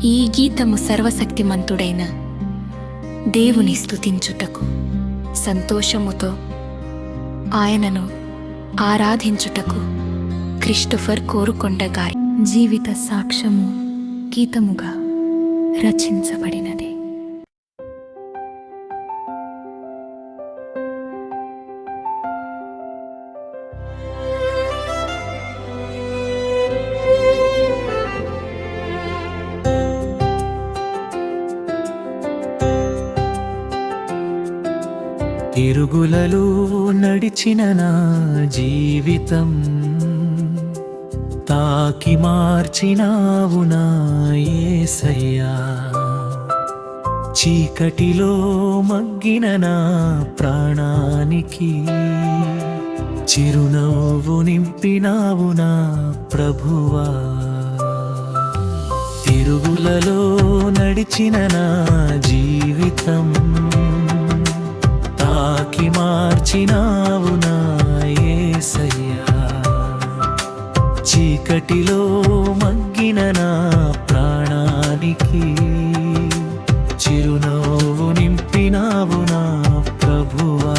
ఈ గీతము సర్వశక్తిమంతుడైన దేవుని స్తుతించుటకు, సంతోషముతో ఆయనను ఆరాధించుటకు క్రిస్టోఫర్ కోరుకొండ గారి జీవిత సాక్ష్యము గీతముగా రచించబడినది. తిరుగులలో నడిచిన నా జీవితం తాకి మార్చినావు నా యేసయ్యా. చీకటిలో మగ్గిన నా ప్రాణానికి చిరునవ్వు నింపినావు నా ప్రభువా. తిరుగులలో నడిచిన నా జీవితం తాకి మార్చినావు నా యేసయ్యా. చీకటిలో మగ్గిన నా ప్రాణానికి చిరునవ్వు నింపినావు నా ప్రభువా.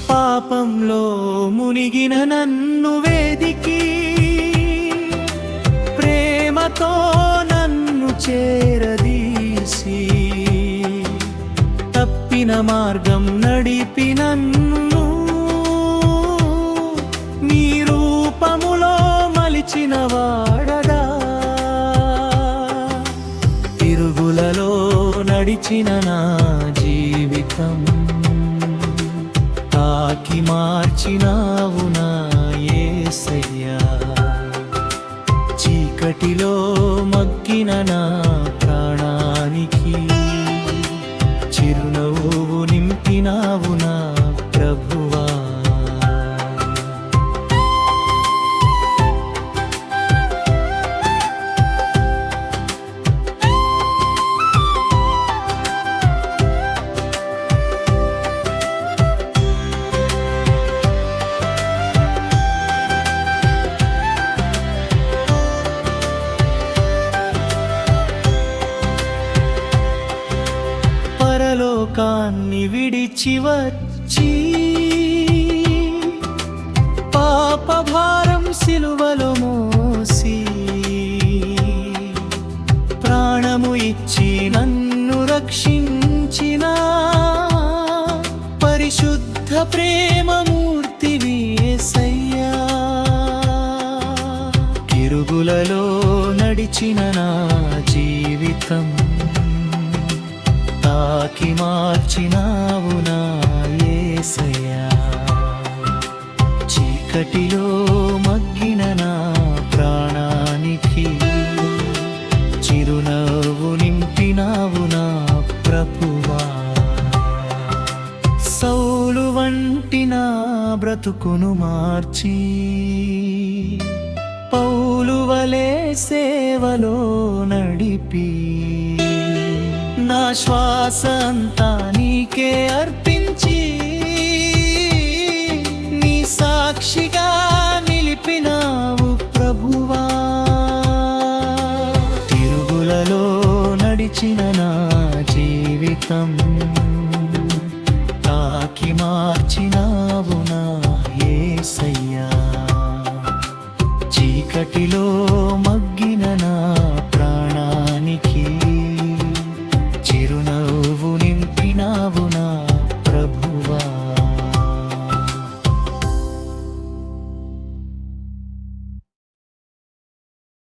పాపంలో మునిగిన నన్ను వేదికి ప్రేమతో నన్ను చేరదీసి తప్పిన మార్గం నడిపి నన్ను నీ రూపములో మలిచిన వాడగా. తిరుగులలో నడిచిన నా జీవితం తాకి మార్చినావు నా యేసయ్యా. చీకటిలో మగ్గిన నా ప్రాణానికి చిరునవ్వు నింపినావు నా ప్రభువా. పరలోకాన్ని విడిచి వచ్చి పాప భారం సిలువలో మోసి ప్రాణము ఇచ్చి నన్ను రక్షించిన పరిశుద్ధ ప్రేమమూర్తివి యేసయ్యా. తిరుగులలో నడిచిన నా జీవితం తాకి మార్చినావు నా యేసయ్యా. చీకటిలో మగ్గిన నా ప్రాణానికి చిరునవ్వు నింపినావు నా ప్రభువా. సౌలు వంటి నా బ్రతుకును మార్చి పౌలు వలె సేవలో నడిపి నా శ్వాస అంతా నీకే అర్పించి నీ సాక్షిగా నిలిపినావు ప్రభువా. తిరుగులలో నడిచిన నా జీవితం తాకి మార్చినావు నా యేసయ్యా. చీకటిలో మగ్గిన